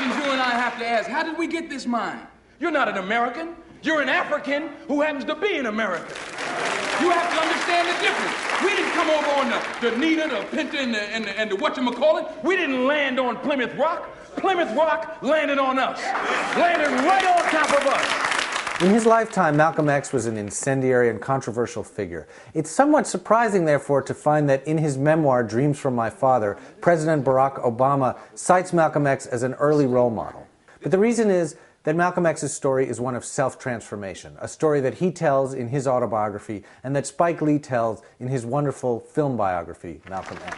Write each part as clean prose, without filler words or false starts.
questions you and I have to ask. How did we get this mind? You're not an American. You're an African who happens to be an American. You have to understand the difference. We didn't come over on the Nita, the Pinta, and the whatchamacallit. We didn't land on Plymouth Rock. Plymouth Rock landed on us. Landed right on top of us. In his lifetime, Malcolm X was an incendiary and controversial figure. It's somewhat surprising, therefore, to find that in his memoir, Dreams from My Father, President Barack Obama cites Malcolm X as an early role model. But the reason is that Malcolm X's story is one of self-transformation, a story that he tells in his autobiography and that Spike Lee tells in his wonderful film biography, Malcolm X.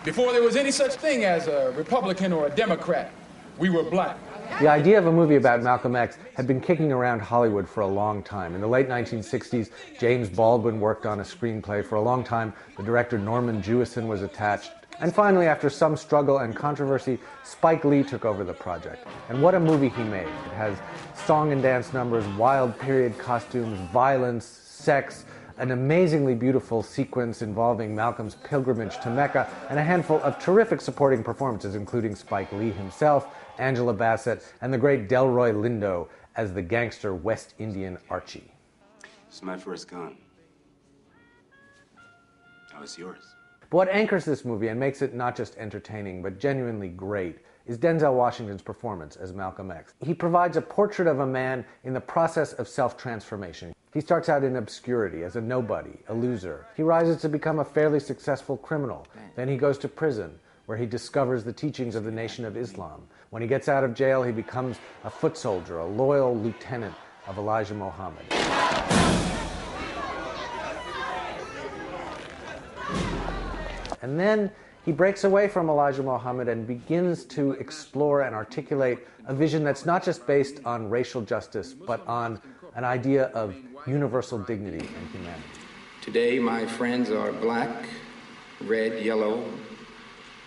Before there was any such thing as a Republican or a Democrat, we were black. The idea of a movie about Malcolm X had been kicking around Hollywood for a long time. In the late 1960s, James Baldwin worked on a screenplay. For a long time, the director Norman Jewison was attached. And finally, after some struggle and controversy, Spike Lee took over the project. And what a movie he made. It has song and dance numbers, wild period costumes, violence, sex, an amazingly beautiful sequence involving Malcolm's pilgrimage to Mecca, and a handful of terrific supporting performances, including Spike Lee himself, Angela Bassett, and the great Delroy Lindo as the gangster West Indian Archie. It's my first gun. Now it's yours. But what anchors this movie and makes it not just entertaining, but genuinely great, is Denzel Washington's performance as Malcolm X. He provides a portrait of a man in the process of self-transformation. He starts out in obscurity as a nobody, a loser. He rises to become a fairly successful criminal. Then he goes to prison, where he discovers the teachings of the Nation of Islam. When he gets out of jail, he becomes a foot soldier, a loyal lieutenant of Elijah Muhammad. And then he breaks away from Elijah Muhammad and begins to explore and articulate a vision that's not just based on racial justice, but on an idea of universal dignity and humanity. Today, my friends are black, red, yellow,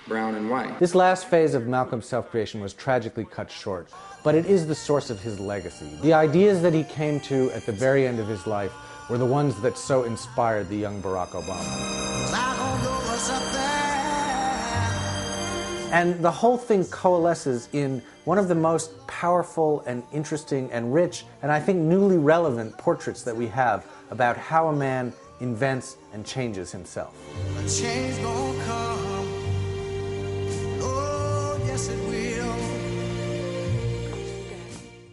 brown, and white. This last phase of Malcolm's self-creation was tragically cut short, but it is the source of his legacy. The ideas that he came to at the very end of his life were the ones that so inspired the young Barack Obama. And the whole thing coalesces in one of the most powerful and interesting and rich, and I think newly relevant portraits that we have about how a man invents and changes himself. A change gonna come. Oh, yes it will.